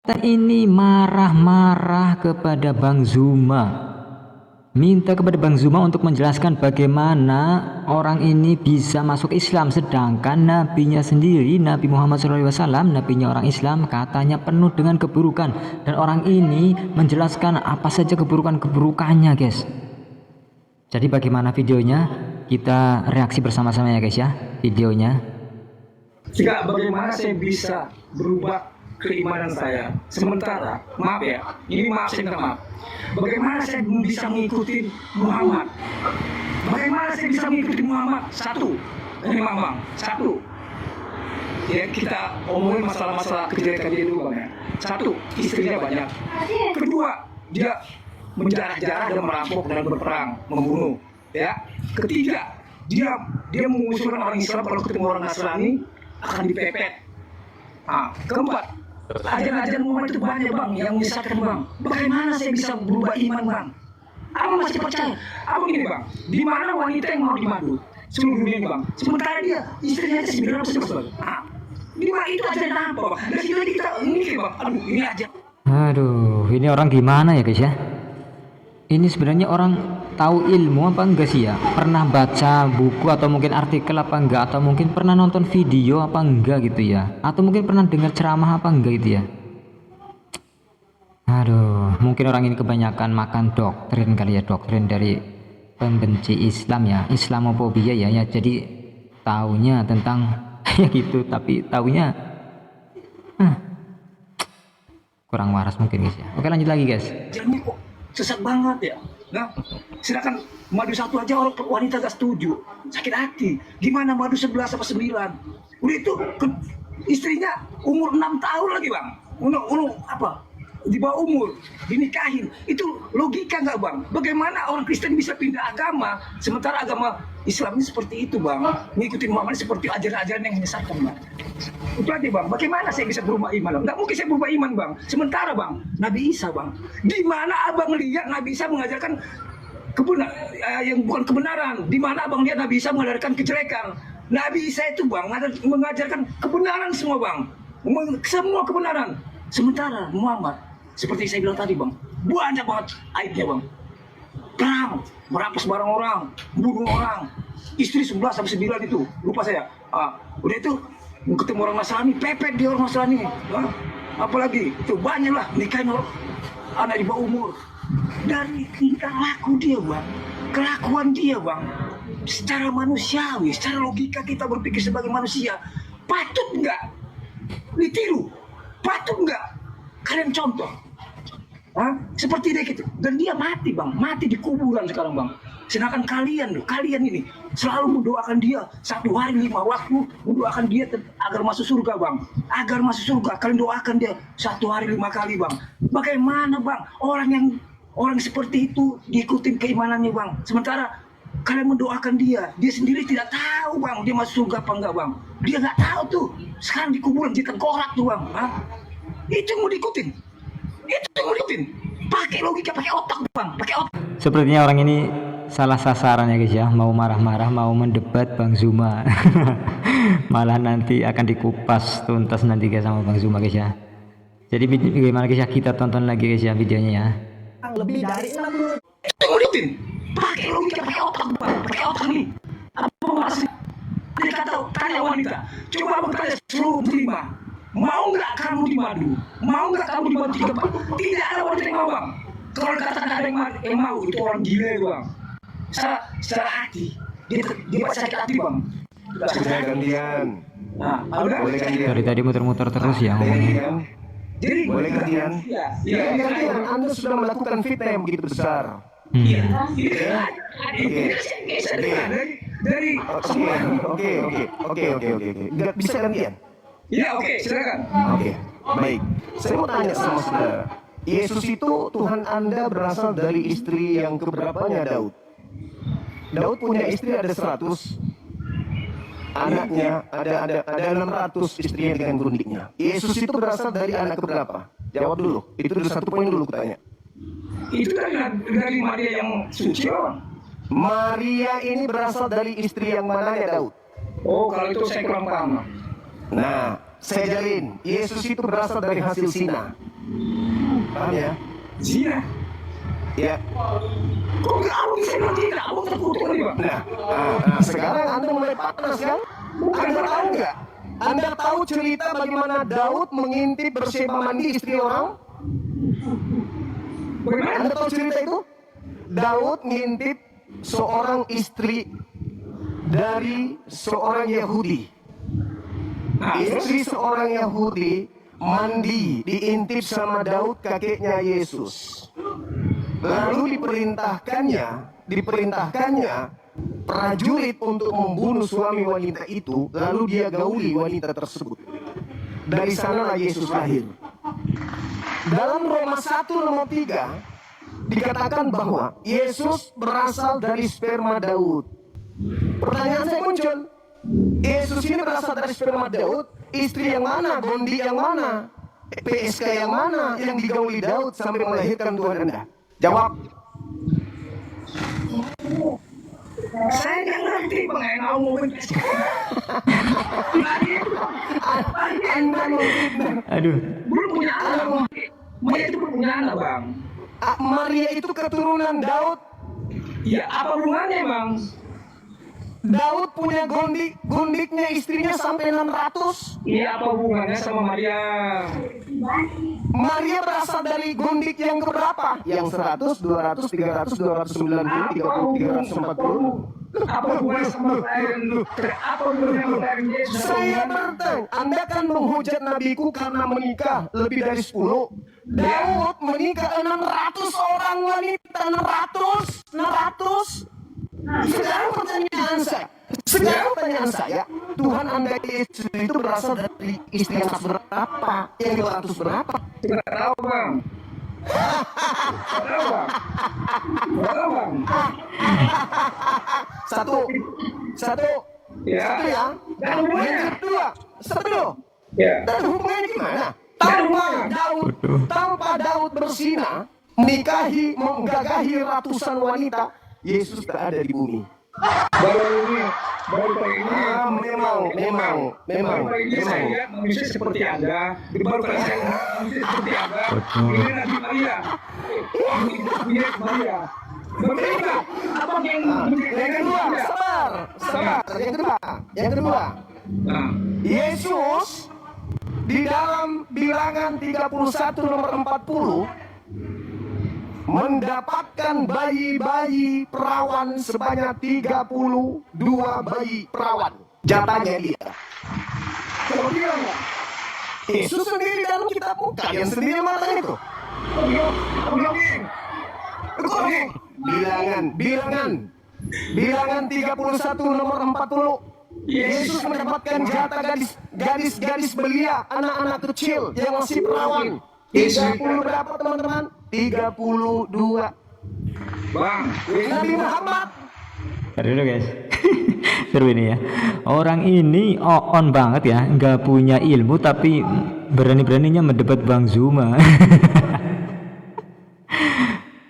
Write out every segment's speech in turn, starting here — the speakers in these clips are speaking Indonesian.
Ini marah-marah kepada Bang Zuma, minta kepada Bang Zuma untuk menjelaskan bagaimana orang ini bisa masuk Islam, sedangkan nabinya sendiri, Nabi Muhammad SAW, nabinya orang Islam, katanya penuh dengan keburukan, dan orang ini menjelaskan apa saja keburukan-keburukannya, guys. Jadi bagaimana videonya? Kita reaksi bersama-sama ya guys ya, videonya. Jika bagaimana saya bisa berubah keimanan saya, sementara maaf ya, ini maaf saya minta maaf, bagaimana saya bisa mengikuti Muhammad, bagaimana saya bisa mengikuti Muhammad? Satu, ini Bang, satu ya, kita omongin masalah-masalah kejelekan dia dulu Bang ya. Satu, istrinya banyak. Kedua, dia menjarah-jarah dan merampok dan berperang, membunuh ya. Ketiga, dia mengusulkan orang Islam kalau ketemu orang Nasrani akan dipepet. Keempat, ajaran-ajaran Muhammad itu banyak Bang yang menyesatkan Bang. Bagaimana saya bisa berubah iman Bang? Abang masih percaya? Abang gini Bang, di mana wanita yang mau dimadu seluruh dunia ini Bang? Sementara dia istrinya aja 911 Bang. Di mana itu ajaran apa Bang? Dan kita mikir Bang, aduh ini aja. Aduh, ini orang gimana ya guys ya? Ini sebenarnya orang tahu ilmu apa enggak sih ya? Pernah baca buku atau mungkin artikel apa enggak? Atau mungkin pernah nonton video apa enggak gitu ya? Atau mungkin pernah dengar ceramah apa enggak gitu ya? Aduh, mungkin orang ini kebanyakan makan doktrin kali ya, doktrin dari pembenci Islam ya, Islamofobia ya. Jadi taunya tentang ya gitu, tapi taunya kurang waras mungkin guys ya. Oke, lanjut lagi guys. Jadi kok sesat banget ya. Nah, sedangkan madu satu aja orang wanita gak setuju, sakit hati. Gimana madu 11 apa 9? Udah itu istrinya umur 6 tahun lagi Bang. Apa? Di bawah umur dinikahin. Itu logika nggak Bang? Bagaimana orang Kristen bisa pindah agama sementara agama Islam ini seperti itu Bang? Ngikutin Muhammad seperti ajaran-ajaran yang menyesatkan Bang. Itu aja Bang. Bagaimana saya bisa berubah iman Bang? Nggak mungkin saya berubah iman Bang. Sementara Bang, Nabi Isa Bang, di mana Abang lihat Nabi Isa mengajarkan yang bukan kebenaran? Di mana Abang lihat Nabi Isa mengajarkan kejelekan? Nabi Isa itu Bang mengajarkan kebenaran semua Bang, semua kebenaran. Sementara Muhammad, seperti saya bilang tadi Bang, banyak banget aibnya Bang. Perang, merampas barang orang, bunuh orang, istri 11 sampai 9 itu, lupa saya. Udah itu ketemu orang Nasrani, pepet dia orang Nasrani. Apalagi itu banyak lah nikahin orang anak di bawah umur. Dari tingkah laku dia Bang, kelakuan dia Bang, secara manusiawi, secara logika kita berpikir sebagai manusia, patut nggak ditiru? Patut nggak kalian contoh? Seperti dia gitu. Dan dia mati Bang, mati di kuburan sekarang Bang. Sedangkan kalian ini selalu mendoakan dia 1 hari 5 waktu, mendoakan dia agar masuk surga Bang. Agar masuk surga, kalian doakan dia 1 hari 5 kali Bang. Bagaimana Bang orang seperti itu diikutin keimanannya Bang? Sementara kalian mendoakan dia sendiri tidak tahu Bang dia masuk surga apa enggak Bang. Dia nggak tahu tuh. Sekarang di kuburan dia tengkorak tuh Bang. Itu mau diikutin. Pakai logika, pakai otak Bang, pakai otak. Sepertinya orang ini salah sasaran ya guys ya, mau marah-marah, mau mendebat Bang Zuma. Malah nanti akan dikupas tuntas nanti guys sama Bang Zuma guys ya. Jadi bagaimana guys ya, kita tonton lagi guys ya videonya ya. Lebih dari 60. Itu mau diikutin. Pakai logika, pakai otak Bang, pakai otak nih. Apa maksudnya? Dia kata tanya wanita, coba Abang tanya seluruh muslimah, mau nggak kamu dimadu? Mau nggak kamu dimadu 3 Bang? Tidak ada wanita yang mau Bang. Kalau katakan ada yang mau, itu orang gila Bang. Secara hati, dia sakit hati Bang. Sudah gantian. Boleh gantian. Dari tadi muter-muter terus ya ngomongnya. Jadi boleh gantian. Ya, gantian. Anda sudah melakukan fitnah yang begitu besar. Oke. Nggak bisa gantian. Ya oke, silakan. Oke, baik. Saya mau tanya sama saudara. Yesus itu Tuhan Anda berasal dari istri yang keberapanya Daud? Daud punya istri ada 100. Anaknya ada 600 istrinya dengan grundiknya. Yesus itu berasal dari anak keberapa? Jawab dulu. Itu dulu 1 poin dulu kutanya. Itu dari Maria yang suci Bang. Maria ini berasal dari istri yang mananya Daud? Oh, kalau itu saya kurang paham. Nah, saya jalin, Yesus itu berasal dari hasil zina. Paham ya? Zina. Ya. Kok nggak abang bisa bilang tidak? Abang terkutuk lagi bang. Nah, sekarang Anda mulai panas kan? Anda tahu nggak? Anda tahu cerita bagaimana Daud mengintip Batseba mandi istri orang? Bagaimana? Anda tahu cerita itu? Daud ngintip seorang istri dari seorang Yahudi. Istri seorang Yahudi mandi, diintip sama Daud kakeknya Yesus. Lalu diperintahkannya prajurit untuk membunuh suami wanita itu, lalu dia gauli wanita tersebut. Dari sanalah Yesus lahir. Dalam Roma 1:3 dikatakan bahwa Yesus berasal dari sperma Daud. Pertanyaan saya muncul, Yesus ini berasal dari sperma Daud, istri yang mana, gondi yang mana, PSK yang mana yang digauli Daud sampai melahirkan Tuhan Anda? Jawab. Saya nggak ngerti bang, yang ngomongin Anda memfitnah. Aduh, belum punya anak. Maria itu belum punya anak bang. Maria itu keturunan Daud. Ya apa hubungannya bang? Daud punya gundiknya istrinya sampai 600. Iya apa hubungannya sama Maria? Maria berasal dari gundik yang keberapa? Yang 100, 200, 300, 290, 30, 340. Apa hubungannya sama apa hubungannya sama Yesus? Saya bertanya, Anda kan menghujat nabiku karena menikah lebih dari 10. Daud menikah 600 orang wanita, 600. Sekarang pertanyaan saya, Tuhan Anda Yesus itu berasal dari istri yang berapa? Yang 200 berapa? Tidak tahu bang. Satu Ya. ya. Dan hubungannya? Yang kedua, satu. Ya. Dan hubungannya gimana? hubungannya? Tanpa Daud bersinah, menggagahi ratusan wanita, Yesus tak ada di bumi. Baru kali ini. Memang. Saya lihat manusia seperti Anda. Baru kali saya lihat manusia seperti Anda. Ini Nabi Maria. Ini Maria. Berbeda. Apa yang Yang kedua, sabar. Yang kedua, Nah, Yesus di dalam Bilangan 31 nomor 40 mendapatkan bayi-bayi perawan sebanyak 32 bayi perawan. Jatahnya dia. kalau bilang nggak? Yesus sendiri dalam kitabmu, kalian sendiri mengatakan itu. Bilangan 31 nomor 40. Yesus mendapatkan jatah gadis belia, anak-anak kecil yang masih perawan. 30 berapa teman-teman? 32. Bang, Nabi Muhammad. Ntar dulu guys. Seru ini ya. Orang ini on banget ya, nggak punya ilmu tapi berani-beraninya mendebat Bang Zuma.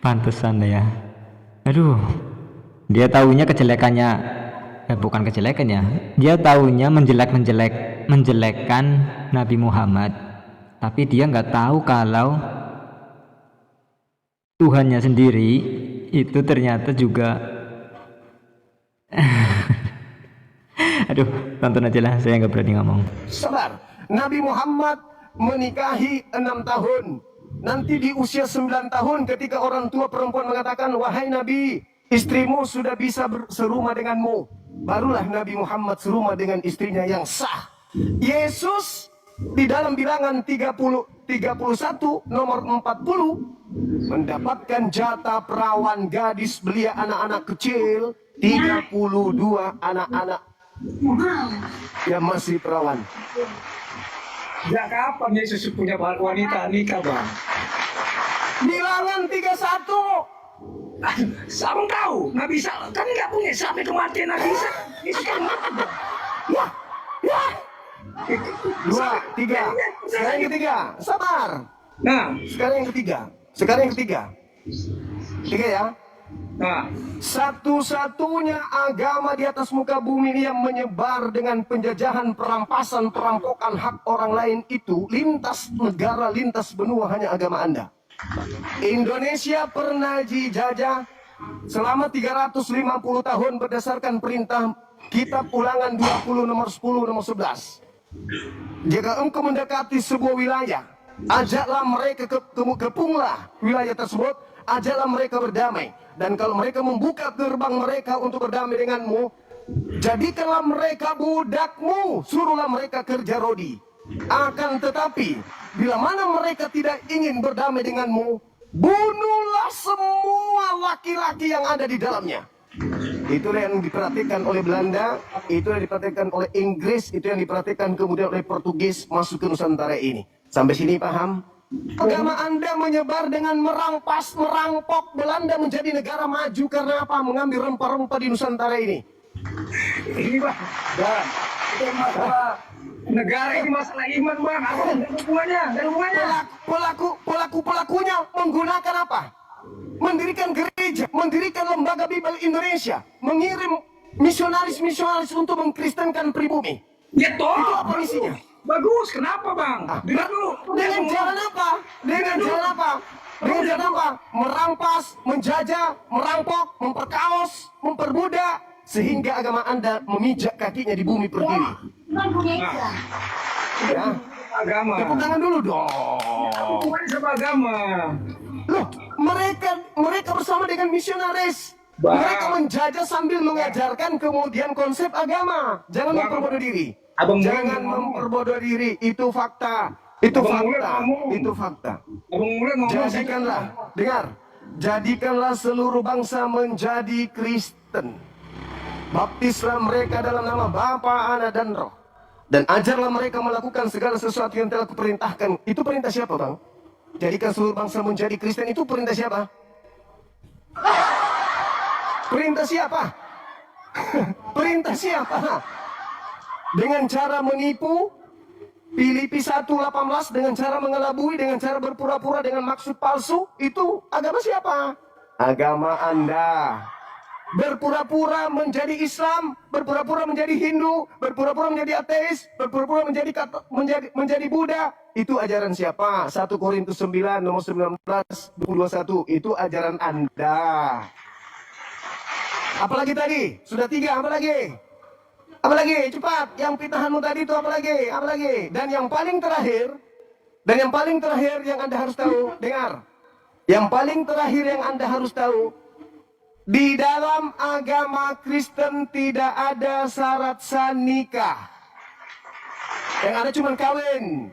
Pantesan ya. Aduh, dia taunya kejelekannya, bukan kejelekannya. Dia taunya menjelekkan Nabi Muhammad. Tapi dia nggak tahu kalau Tuhannya sendiri itu ternyata juga. Aduh, tonton aja lah, saya nggak berani ngomong. Sabar. Nabi Muhammad menikahi 6 tahun. Nanti di usia 9 tahun ketika orang tua perempuan mengatakan, wahai Nabi, istrimu sudah bisa serumah denganmu. Barulah Nabi Muhammad serumah dengan istrinya yang sah. Yesus di dalam Bilangan 31 nomor 40 mendapatkan jatah perawan gadis belia anak-anak kecil, 32 anak-anak yang masih perawan. sejak kapan Yesus punya wanita nikah bang? Bilangan 31. Sabang tahu, nggak bisa kan nggak punya sampai kematian nggak bisa. Yesus kan mati bang. Ya. 2, 3. Sekarang yang ketiga. Sabar. Nah, Sekarang yang ketiga. Tiga ya. Nah, Satu-satunya agama di atas muka bumi ini yang menyebar dengan penjajahan, perampasan, perampokan hak orang lain itu lintas negara, lintas benua hanya agama Anda. Indonesia pernah dijajah selama 350 tahun berdasarkan perintah Kitab Ulangan 20 nomor 10 nomor 11. Jika engkau mendekati sebuah wilayah, ajaklah mereka kepunglah wilayah tersebut, ajaklah mereka berdamai. Dan kalau mereka membuka gerbang mereka untuk berdamai denganmu, jadikanlah mereka budakmu, suruhlah mereka kerja rodi. Akan tetapi, bila mana mereka tidak ingin berdamai denganmu, bunuhlah semua laki-laki yang ada di dalamnya. Itulah yang diperhatikan oleh Belanda, itu yang diperhatikan oleh Inggris, itu yang diperhatikan kemudian oleh Portugis masuk ke Nusantara ini. Sampai sini paham? Agama Anda menyebar dengan merampas, merampok Belanda menjadi negara maju karena apa? Mengambil rempah-rempah di Nusantara ini. ini bang, bang, itu masalah negara ini masalah iman bang. Apa ada hubungannya? Ada hubungannya? Pelakunya menggunakan apa? Mendirikan gereja, mendirikan lembaga Bible Indonesia, mengirim misionaris-misionaris untuk mengkristenkan pribumi. Ya toh. Itu apa isinya? Bagus, kenapa bang? Dengar dulu. Dengan jalan apa? Dengan jalan apa? Dengan jalan apa? Merampas, menjajah, merampok, memperkaos, memperbudak, sehingga agama Anda memijak kakinya di bumi berdiri. Ya. Agama. Tepuk tangan dulu dong. Hubungannya sama agama. Loh, mereka bersama dengan misionaris. Bang. Mereka menjajah sambil mengajarkan kemudian konsep agama. Jangan memperbodoh diri. Jangan memperbodoh diri. Itu fakta. Itu fakta. Itu fakta. Jadikanlah, dengar. Jadikanlah seluruh bangsa menjadi Kristen. Baptislah mereka dalam nama Bapa, Anak, dan Roh. Dan ajarlah mereka melakukan segala sesuatu yang telah kuperintahkan. Itu perintah siapa, Bang? Jadikan seluruh bangsa menjadi Kristen, itu perintah siapa? Perintah siapa? Perintah siapa? Dengan cara menipu, Filipi 1:18, dengan cara mengelabui, dengan cara berpura-pura, dengan maksud palsu, itu agama siapa? Agama Anda. Berpura-pura menjadi Islam, berpura-pura menjadi Hindu, berpura-pura menjadi ateis, berpura-pura menjadi Buddha. Itu ajaran siapa? 1 Korintus 9 nomor 19 21. Itu ajaran Anda. Apalagi tadi? Sudah 3, apa lagi? Apa lagi? Cepat. Yang fitnahanmu tadi itu apa lagi? Apa lagi? Dan yang paling terakhir yang Anda harus tahu, dengar. Yang paling terakhir yang Anda harus tahu, di dalam agama Kristen tidak ada syarat sah nikah. Yang ada cuma kawin.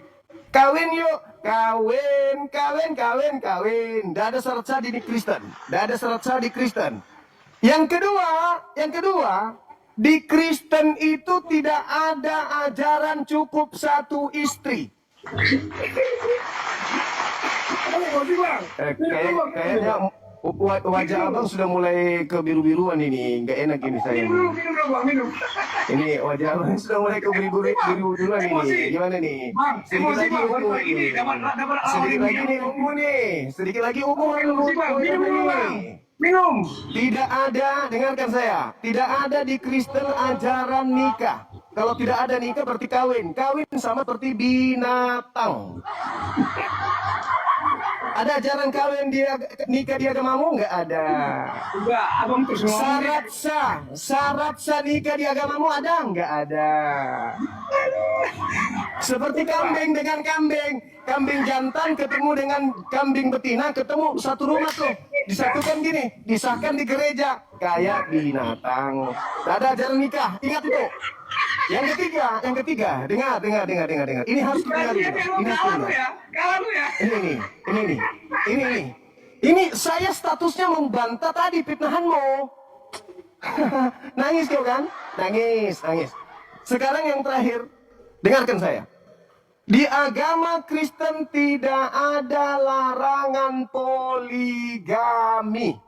Kawin yuk, kawin. Tidak ada syarat sah di Kristen. Tidak ada syarat sah di Kristen. Yang kedua, di Kristen itu tidak ada ajaran cukup satu istri. Kayaknya wajah abang sudah mulai kebiru-biruan ini, nggak enak ini saya. Minum. Ini wajah abang sudah mulai kebiru-biruan ini. Gimana nih? Sedikit lagi umur ini. Sedikit lagi umur ini. Minum. Tidak ada, dengarkan saya. Tidak ada di Kristen ajaran nikah. Kalau tidak ada nikah berarti kawin. Kawin sama seperti binatang. Ada ajaran kawin nikah di agamamu? Nggak ada. Enggak, abang terus ngomong. Syarat sah nikah di agamamu ada? Nggak ada. Seperti kambing dengan kambing. Kambing jantan ketemu dengan kambing betina, ketemu satu rumah tuh. Disatukan gini, disahkan di gereja. Kayak binatang. Nggak ada ajaran nikah, ingat itu. Yang ketiga, dengar. Ini harus didengar. Ini saya statusnya membantah tadi fitnahanmu. Nangis kau kan? Nangis. Sekarang yang terakhir, dengarkan saya. Di agama Kristen tidak ada larangan poligami.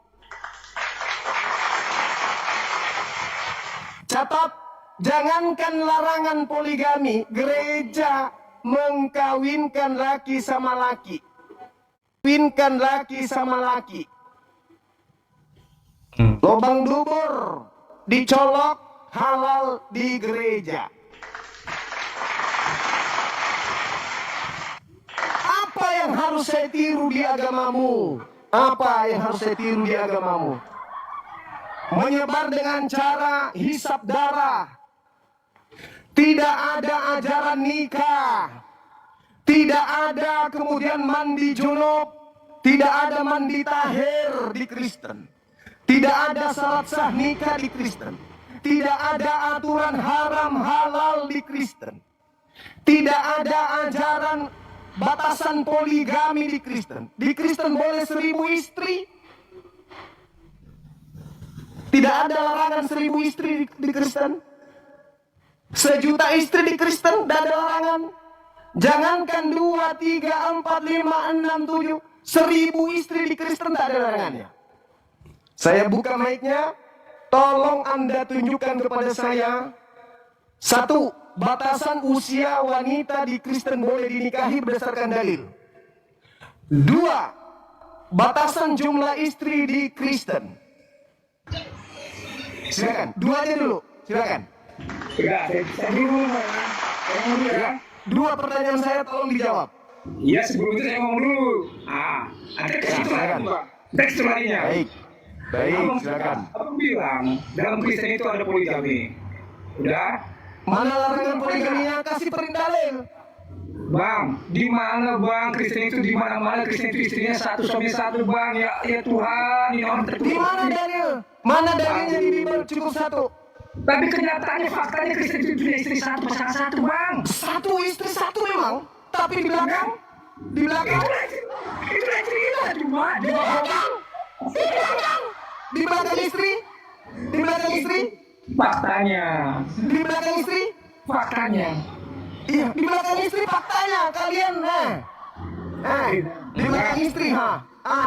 Catat, jangankan larangan poligami, gereja mengkawinkan laki sama laki. Kawinkan laki sama laki. Lubang dubur dicolok, halal di gereja. Apa yang harus saya tiru di agamamu? Apa yang harus saya tiru di agamamu? Menyebar dengan cara hisap darah. Tidak ada ajaran nikah. Tidak ada kemudian mandi junub. Tidak ada mandi tahir di Kristen. Tidak ada salat sah nikah di Kristen. Tidak ada aturan haram halal di Kristen. Tidak ada ajaran batasan poligami di Kristen. Di Kristen boleh 1000 istri. Tidak ada larangan 1000 istri di Kristen. 1.000.000 istri di Kristen, tidak ada larangan. Jangankan 2, 3, 4, 5, 6, 7. 1000 istri di Kristen tak ada larangannya. Saya buka mic-nya. Tolong Anda tunjukkan kepada saya. 1. Batasan usia wanita di Kristen boleh dinikahi berdasarkan dalil. 2. Batasan jumlah istri di Kristen. Silakan. 2 aja dulu. Silakan. Sudah, saya dulu. Saya ngomong dulu ya. 2 pertanyaan saya tolong dijawab. Iya, sebelum itu saya ngomong dulu. Ada teks itu lagi, Pak. Teks itu lainnya. Baik, silakan. Abang bilang, dalam Kristen itu ada poligami. Udah? Mana larangan poligaminya? Kasih perintah dalil. Bang, di mana Bang Kristen itu, di mana Kristen itu istrinya satu suami satu, Bang. Ya Tuhan, ini orang tertutup. Di mana dalil? Mana dalilnya di Bible cukup 1? Tapi kenyataannya, faktanya Kristen itu punya istri satu, pasangan satu, Bang. 1 istri 1 memang. Tapi di belakang? Di belakang? Itu cerita cuma Di belakang? Di belakang? Di belakang istri? Di belakang istri? faktanya. Di belakang istri? Faktanya. Iya, di belakang istri faktanya kalian. Di belakang istri,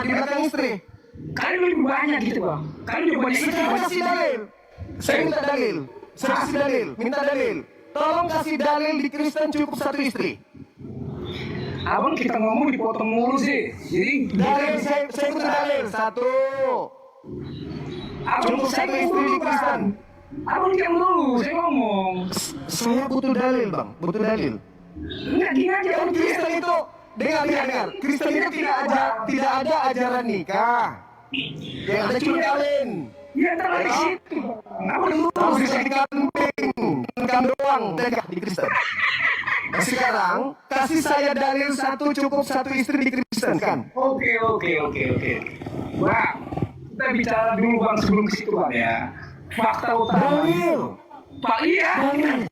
di belakang istri. Kalian lebih banyak gitu, Bang. Kalian lebih banyak istri. Saya kasih dalil. Saya minta dalil. Saya kasih dalil. Minta dalil. Tolong kasih dalil di Kristen cukup 1 istri. Abang kita ngomong dipotong mulu sih. Jadi Dalil, saya butuh dalil. 1. Cukup 1 istri di Kristen. Abang diam dulu, saya ngomong. Saya butuh dalil, Bang. Butuh dalil. Enggak gini aja. Dan Kristen itu, dengar. Kristen itu tidak ada ajaran nikah. Yang ada cuma kawin. Ya terlalu di situ. Abang dulu. Harus disediakan kambing doang di Kristen. Nah, sekarang kasih saya dalil 1 cukup 1 istri di Kristen kan? Oke. Bang, kita bicara dulu Bang sebelum ke situ Bang ya. Fakta utama. Dalil. Pak iya.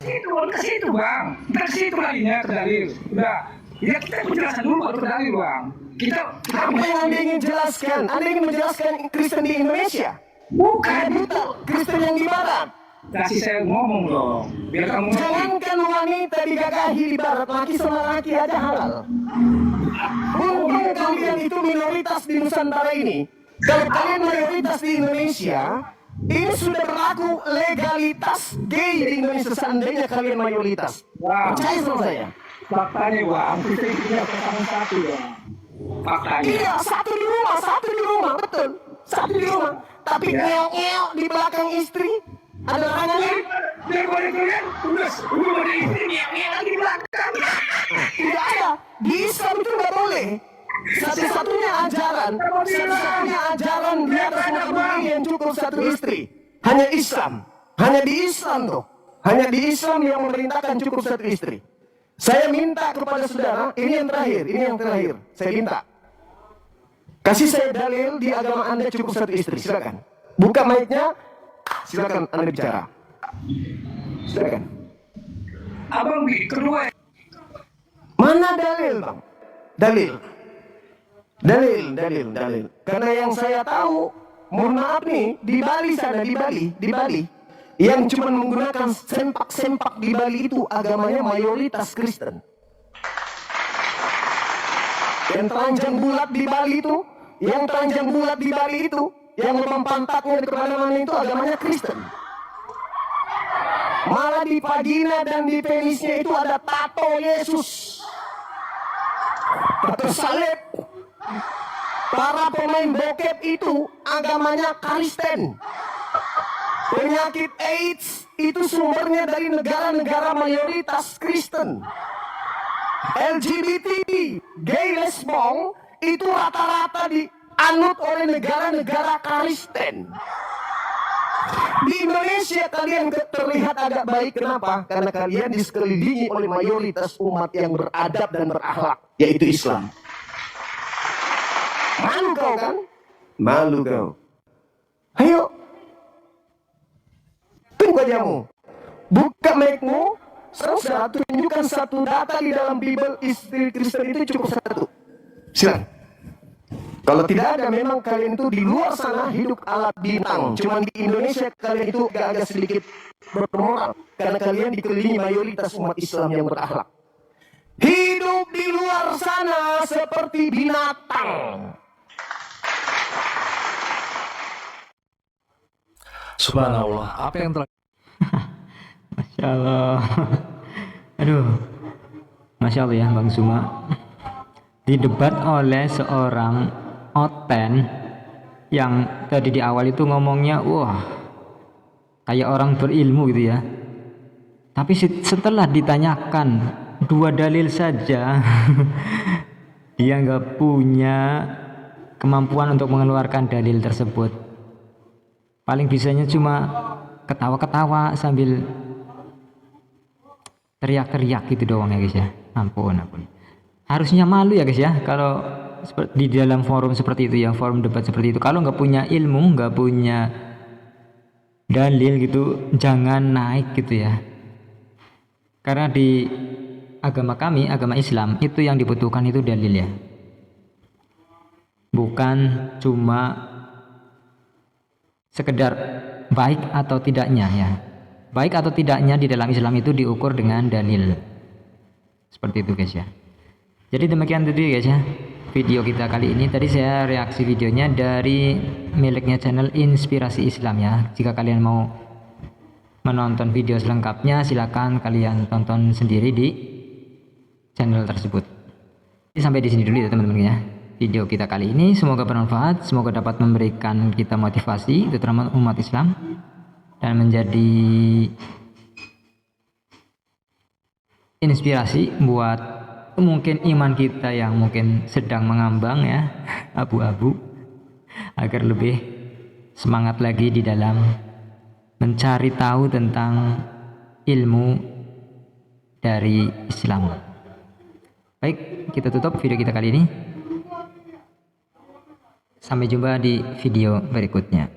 Ke situ Bang. Ke situ lainnya ke dalil. Udah. Ya kita penjelasan dulu baru ke dalil Bang. Kita Apa yang Anda ingin jelaskan? Anda ingin menjelaskan Kristen di Indonesia? bukan Bukan Kristen yang di Barat. kasih saya ngomong dong. Biar kamu ngerti. Jangankan wanita digagahi di Barat, laki sama laki aja halal. Untung kalian itu minoritas di Nusantara ini. Kalau kalian mayoritas di Indonesia, ini sudah berlaku legalitas gay di Indonesia seandainya kalian mayoritas. Wow. Percaya sama saya. Faktanya Bang, kita punya pasangan satu Bang. Faktanya. Iya, satu di rumah, betul. 1 di rumah. Tapi ngeok-ngeok di belakang istri, ada larangannya? Biar gue kalian, udah ada istri ngeok lagi di belakang. Tidak ada. Di Islam itu nggak boleh. Satu-satunya ajaran di atas muka bumi yang cukup 1 istri. Hanya Islam. Hanya di Islam tuh. Hanya di Islam yang memerintahkan cukup 1 istri. Saya minta kepada saudara, ini yang terakhir. Saya minta. Kasih saya dalil di agama Anda cukup 1 istri. Silakan. Buka mic-nya. Silakan Anda bicara. Silakan. Abang kedua. Mana dalil, Bang? Dalil. Karena yang saya tahu, mohon maaf nih, di Bali sana, di Bali, yang cuma menggunakan sempak-sempak di Bali itu agamanya mayoritas Kristen. Yang telanjang bulat di Bali itu, yang lubang pantatnya di kemana-mana itu agamanya Kristen. Malah di vagina dan di penisnya itu ada tato Yesus, tato salib, Para pemain bokep itu agamanya Kristen. Penyakit AIDS itu sumbernya dari negara-negara mayoritas Kristen. LGBT, gay lesbong itu rata-rata dianut oleh negara-negara Kristen. Di Indonesia kalian terlihat agak baik. Kenapa? Karena kalian disekelilingi oleh mayoritas umat yang beradab dan berakhlak, yaitu Islam. Malu kau kan? Malu kau. Ayo, tunggu ajamu. Buka mic-mu. Saudara, tunjukkan satu data di dalam Bible istri Kristen itu cukup satu. Silakan. Kalau tidak ada, memang kalian itu di luar sana hidup ala bintang. Cuman di Indonesia kalian itu agak sedikit bermoral. Karena kalian dikelilingi mayoritas umat Islam yang berakhlak. Hidup di luar sana seperti binatang. Subhanallah, apa yang telah Masya Allah. Aduh, Masya Allah ya Bang Zuma. Didebat oleh seorang Oten yang tadi di awal itu ngomongnya wah kayak orang berilmu gitu ya. Tapi setelah ditanyakan 2 dalil saja dia nggak punya kemampuan untuk mengeluarkan dalil tersebut. Paling bisanya cuma ketawa-ketawa sambil teriak-teriak gitu doang ya guys ya. Ampun. Harusnya malu ya guys ya kalau di dalam forum seperti itu ya, forum debat seperti itu. Kalau nggak punya ilmu, nggak punya dalil gitu, jangan naik gitu ya. Karena di agama kami, agama Islam, itu yang dibutuhkan itu dalil ya. Bukan cuma sekedar baik atau tidaknya ya. Baik atau tidaknya di dalam Islam itu diukur dengan dalil. Seperti itu guys ya. Jadi demikian tadi guys ya video kita kali ini. Tadi saya reaksi videonya dari miliknya channel Inspirasi Islam ya. Jika kalian mau menonton video selengkapnya silakan kalian tonton sendiri di channel tersebut. Jadi sampai di sini dulu ya teman-teman ya video kita kali ini. Semoga bermanfaat, semoga dapat memberikan kita motivasi terutama umat Islam dan menjadi inspirasi buat mungkin iman kita yang mungkin sedang mengambang ya, abu-abu, agar lebih semangat lagi di dalam mencari tahu tentang ilmu dari Islam. Baik, kita tutup video kita kali ini. Sampai jumpa di video berikutnya.